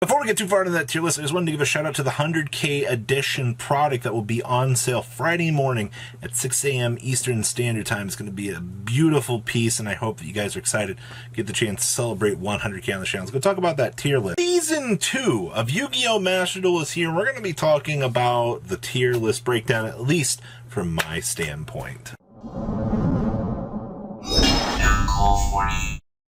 Before we get too far into that tier list, I just wanted to give a shout out to the 100K edition product that will be on sale Friday morning at 6 a.m. Eastern Standard Time. It's going to be a beautiful piece, and I hope that you guys are excited to get the chance to celebrate 100K on the channel. Let's go talk about that tier list. Season 2 of Yu-Gi-Oh! Master Duel is here, and we're going to be talking about the tier list breakdown, at least from my standpoint.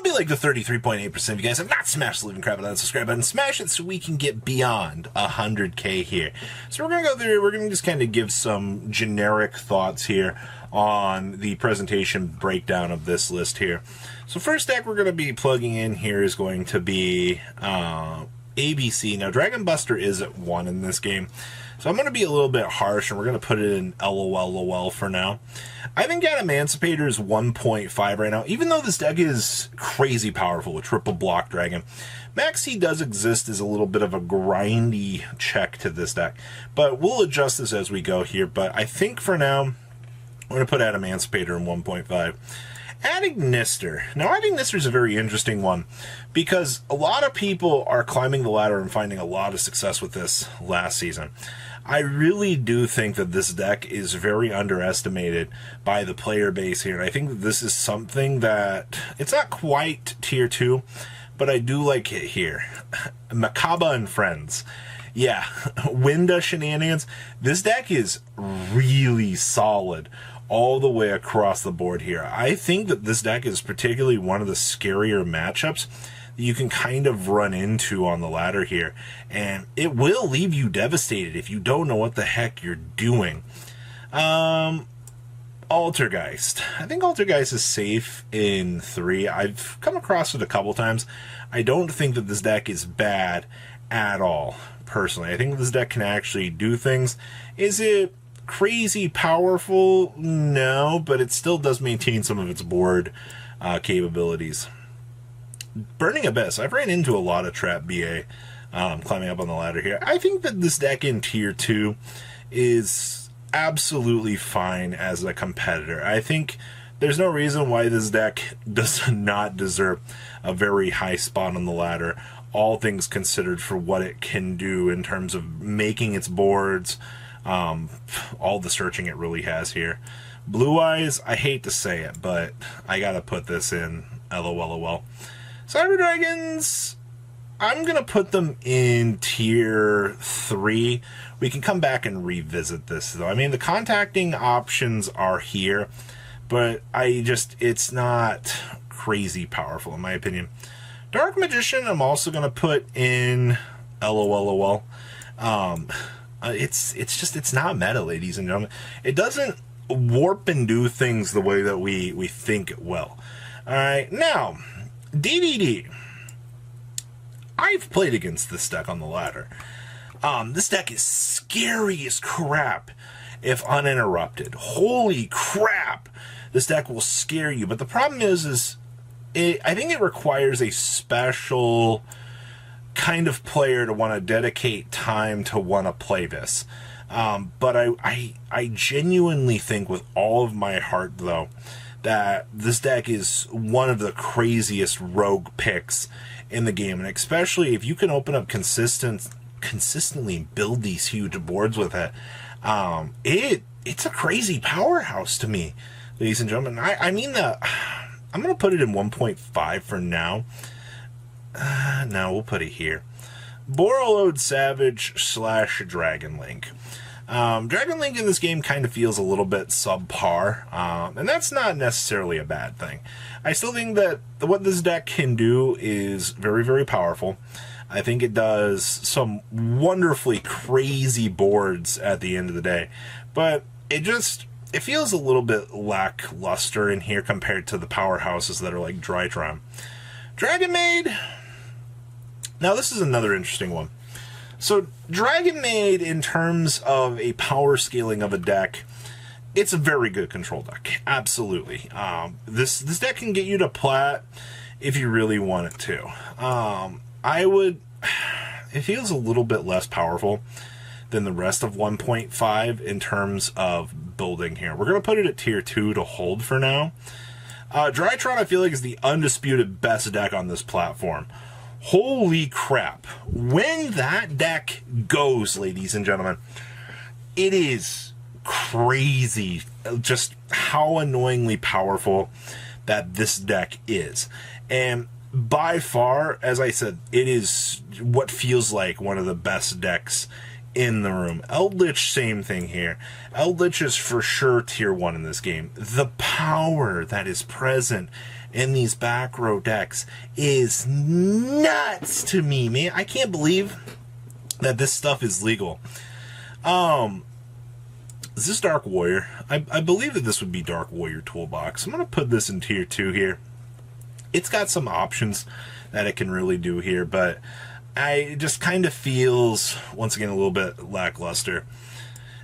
Be like the 33.8% of you guys have not smashed the living crap out of that subscribe button. Smash it so we can get beyond 100K here. So we're going to go through, we're going to just kind of give some generic thoughts here on the presentation breakdown of this list here. So first deck we're going to be plugging in here is going to be ABC. Now Dragon Buster is at 1 in this game, so I'm going to be a little bit harsh, and we're going to put it in LOL for now. I think Emancipator is 1.5 right now, even though this deck is crazy powerful with triple block dragon. Maxi does exist as a little bit of a grindy check to this deck, but we'll adjust this as we go here. But I think for now, we're going to put Emancipator in 1.5. Adding Nister. Now, adding Nister is a very interesting one because a lot of people are climbing the ladder and finding a lot of success with this last season. I really do think that this deck is very underestimated by the player base here. And I think that this is something that, it's not quite tier 2, but I do like it here. Makaba and Friends. Yeah, Winda shenanigans. This deck is really solid all the way across the board here. I think that this deck is particularly one of the scarier matchups that you can kind of run into on the ladder here, and it will leave you devastated if you don't know what the heck you're doing. Altergeist. I think Altergeist is safe in 3. I've come across it a couple times. I don't think that this deck is bad at all, personally. I think this deck can actually do things. Is it crazy powerful? No, but it still does maintain some of its board capabilities. Burning Abyss. I've ran into a lot of Trap BA climbing up on the ladder here. I think that this deck in tier 2 is absolutely fine as a competitor. I think there's no reason why this deck does not deserve a very high spot on the ladder, all things considered, for what it can do in terms of making its boards, all the searching it really has here. Blue Eyes, I hate to say it, but I gotta put this in LOL. Cyber Dragons, I'm gonna put them in tier 3. We can come back and revisit this though. I mean, the contacting options are here, but it's not crazy powerful in my opinion. Dark Magician, I'm also gonna put in LOL. It's not meta, ladies and gentlemen. It doesn't warp and do things the way that we think it will. Alright, now, DDD. I've played against this deck on the ladder. This deck is scary as crap if uninterrupted. Holy crap! This deck will scare you. But the problem is I think it requires a special kind of player to want to dedicate time to want to play this. But I genuinely think with all of my heart, though, that this deck is one of the craziest rogue picks in the game. And especially if you can open up consistently build these huge boards with it, it's a crazy powerhouse to me, ladies and gentlemen. I mean that I'm going to put it in 1.5 for now. No, we'll put it here. Borreload Savage / Dragon Link. Dragon Link in this game kind of feels a little bit subpar, and that's not necessarily a bad thing. I still think that what this deck can do is very, very powerful. I think it does some wonderfully crazy boards at the end of the day, but it feels a little bit lackluster in here compared to the powerhouses that are like Drytron. Dragon Maid. Now this is another interesting one. So Dragon Maid, in terms of a power scaling of a deck, it's a very good control deck. Absolutely. This deck can get you to plat if you really want it to. It feels a little bit less powerful than the rest of 1.5 in terms of building here. We're going to put it at tier 2 to hold for now. Drytron, I feel like, is the undisputed best deck on this platform. Holy crap. When that deck goes, ladies and gentlemen, it is crazy just how annoyingly powerful that this deck is. And by far, as I said, it is what feels like one of the best decks in the room. Eldritch, same thing here. Eldritch is for sure tier 1 in this game. The power that is present in these back row decks is nuts to me, man. I can't believe that this stuff is legal. Is this Dark Warrior? I believe that this would be Dark Warrior Toolbox. I'm going to put this in tier 2 here. It's got some options that it can really do here, but it just kind of feels, once again, a little bit lackluster.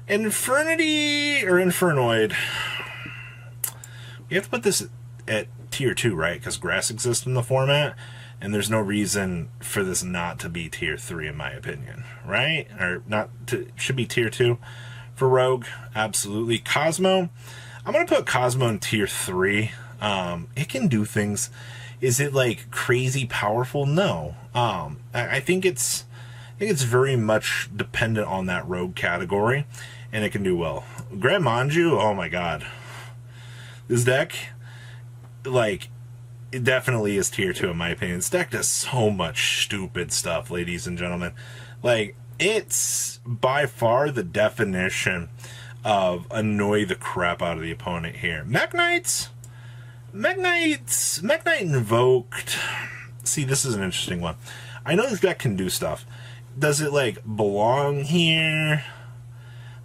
Infernity, or Infernoid, we have to put this at tier 2, right? Because grass exists in the format, and there's no reason for this not to be tier 3, in my opinion, right? Or not to, should be tier 2 for Rogue, absolutely. Cosmo, I'm going to put Cosmo in tier 3. It can do things. Is it like crazy powerful? No. I think it's very much dependent on that Rogue category, and it can do well. Grand Manju, oh my god. This deck, like, it definitely is tier 2 in my opinion. This deck does so much stupid stuff, ladies and gentlemen. Like, it's by far the definition of annoy the crap out of the opponent here. Mech Knight Invoked. See, this is an interesting one. I know this deck can do stuff. Does it, like, belong here?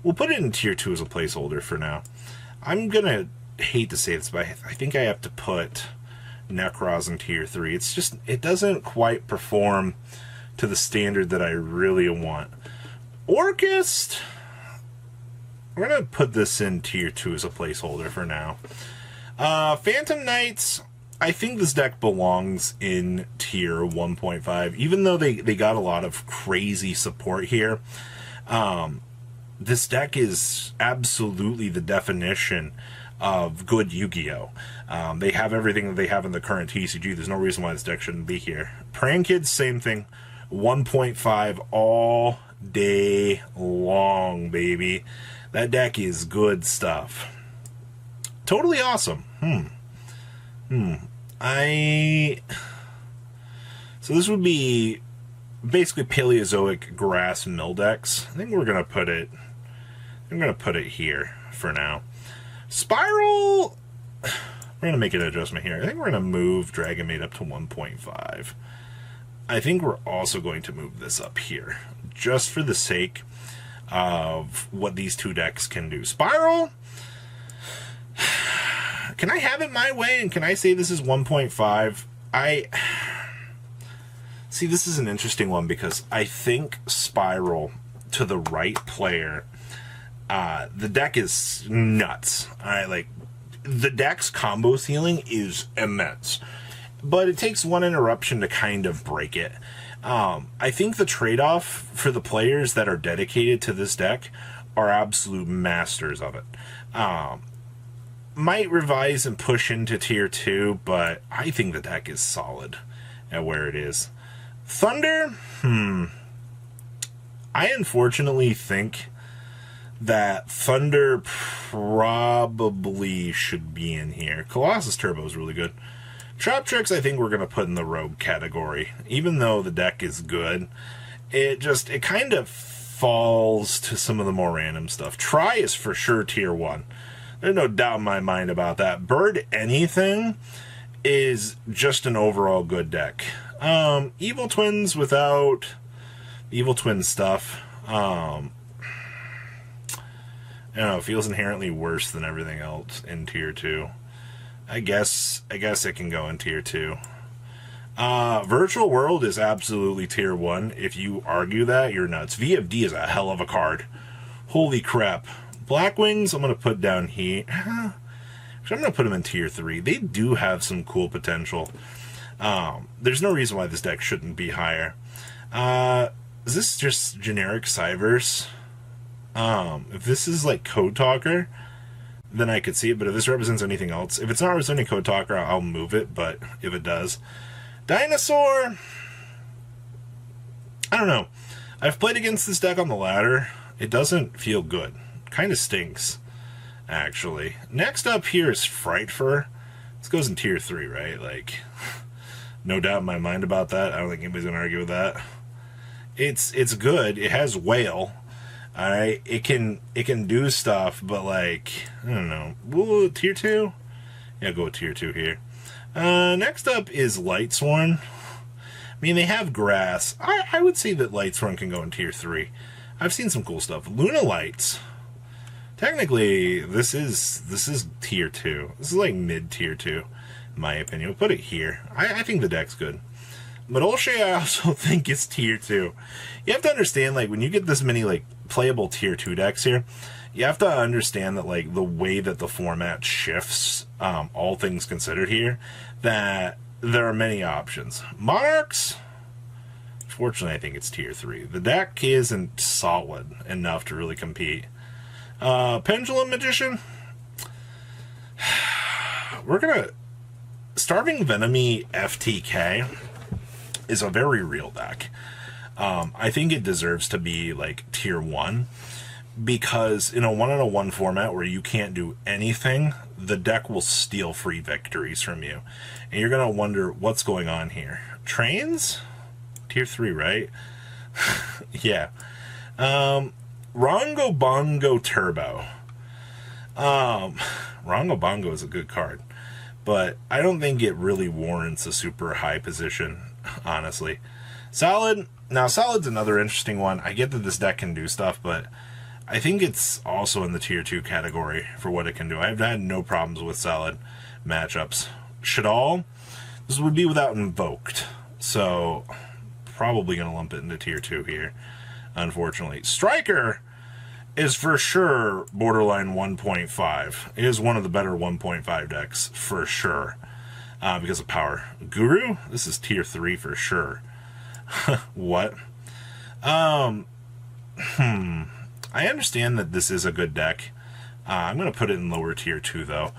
We'll put it in tier 2 as a placeholder for now. I'm gonna hate to say this, but I think I have to put Necros in tier 3. It's just, it doesn't quite perform to the standard that I really want. Orchist, we're gonna put this in tier 2 as a placeholder for now. Phantom Knights, I think this deck belongs in tier 1.5, even though they got a lot of crazy support here. This deck is absolutely the definition of good Yu-Gi-Oh! They have everything that they have in the current TCG. There's no reason why this deck shouldn't be here. Praying Kids, same thing. 1.5 all day long, baby. That deck is good stuff. Totally awesome. So this would be basically Paleozoic grass mill decks. I think we're gonna put it here for now. Spiral, we're gonna make an adjustment here. I think we're gonna move Dragon Maid up to 1.5. I think we're also going to move this up here, just for the sake of what these two decks can do. Spiral, can I have it my way, and can I say this is 1.5? See, this is an interesting one, because I think Spiral, to the right player, the deck is nuts. Alright, like, the deck's combo ceiling is immense, but it takes one interruption to kind of break it. I think the trade-off for the players that are dedicated to this deck are absolute masters of it. Might revise and push into tier 2, but I think the deck is solid at where it is. Thunder, I unfortunately think that Thunder probably should be in here. Colossus Turbo is really good. Trap Tricks, I think we're going to put in the Rogue category. Even though the deck is good, it kind of falls to some of the more random stuff. Try is for sure tier 1. There's no doubt in my mind about that. Bird Anything is just an overall good deck. Evil Twins without Evil Twin stuff, I don't know, it feels inherently worse than everything else in tier 2. I guess it can go in tier 2. Virtual World is absolutely tier 1. If you argue that, you're nuts. VFD is a hell of a card. Holy crap. Black Wings, I'm going to put down here. Actually, I'm going to put them in tier 3. They do have some cool potential. There's no reason why this deck shouldn't be higher. Is this just generic Cyverse? If this is like Code Talker, then I could see it, but if this represents anything else, if it's not representing Code Talker, I'll move it, but if it does. Dinosaur, I don't know. I've played against this deck on the ladder. It doesn't feel good. Kind of stinks, actually. Next up here is Frightfur. This goes in tier 3, right? Like, no doubt in my mind about that. I don't think anybody's going to argue with that. It's good. It has whale. Alright, it can do stuff, but like, I don't know. Ooh, tier 2? Yeah, go with tier 2 here. Next up is Lightsworn. I mean, they have grass. I would say that Lightsworn can go in tier 3. I've seen some cool stuff. Luna Lights. Technically, this is tier 2. This is like mid-tier 2, in my opinion. We'll put it here. I think the deck's good. But Olshay, I also think is tier 2. You have to understand, like, when you get this many, like, playable tier 2 decks here, you have to understand that, like, the way that the format shifts, all things considered here, that there are many options. Monarchs, fortunately, I think it's tier 3. The deck isn't solid enough to really compete. Pendulum Magician, we're gonna... Starving Venomy FTK is a very real deck. I think it deserves to be like tier 1 because in a 1-on-1 format where you can't do anything, the deck will steal free victories from you. And you're gonna wonder what's going on here. Trains? Tier 3, right? Yeah. Rongo Bongo Turbo. Rongo Bongo is a good card, but I don't think it really warrants a super high position, honestly. Salad. Now, Salad's another interesting one. I get that this deck can do stuff, but I think it's also in the tier 2 category for what it can do. I've had no problems with Salad matchups. Shadal, this would be without Invoked, so probably going to lump it into tier 2 here, unfortunately. Striker is for sure borderline 1.5. It is one of the better 1.5 decks, for sure, because of power. Guru, this is tier 3 for sure. What? I understand that this is a good deck. I'm going to put it in lower tier 2, though.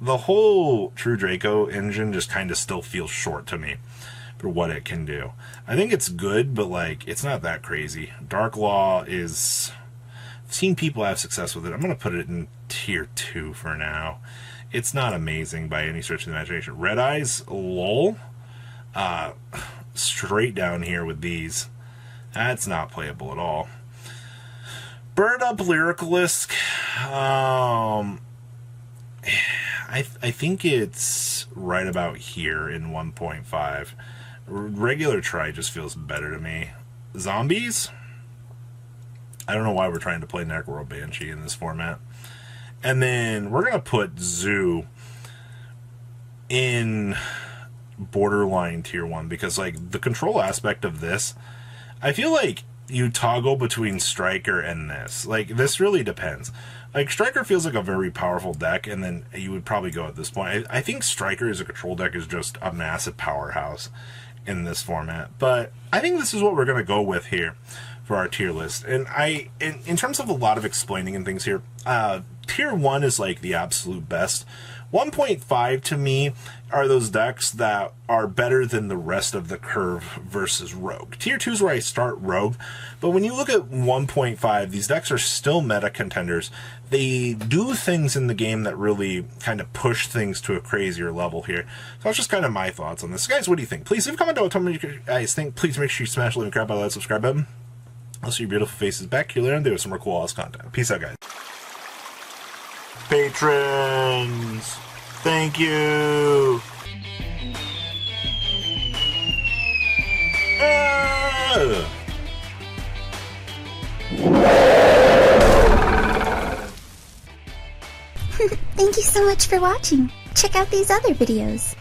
The whole True Draco engine just kind of still feels short to me for what it can do. I think it's good, but like it's not that crazy. Dark Law is... I've seen people have success with it. I'm going to put it in tier 2 for now. It's not amazing by any stretch of the imagination. Red Eyes, lol. Straight down here with these. That's not playable at all. Bird Up Lyricalisk. I think it's right about here in 1.5. Regular Try just feels better to me. Zombies. I don't know why we're trying to play Necro Banshee in this format. And then we're going to put Zoo in borderline tier 1 because like the control aspect of this, I feel like you toggle between Striker and this. Like this really depends. Like Striker feels like a very powerful deck, and then you would probably go at this point. I think Striker as a control deck is just a massive powerhouse in this format. But I think this is what we're gonna go with here for our tier list. And in terms of a lot of explaining and things here, tier 1 is like the absolute best. 1.5 to me are those decks that are better than the rest of the curve versus Rogue. Tier 2 is where I start Rogue, but when you look at 1.5, these decks are still meta contenders. They do things in the game that really kind of push things to a crazier level here. So that's just kind of my thoughts on this. Guys, what do you think? Please leave a comment down. Tell me what you guys think. Please make sure you smash the like crap out of that subscribe button. I'll see your beautiful faces back here later and do some more cool ass content. Peace out, guys. Patrons, thank you. Thank you so much for watching. Check out these other videos.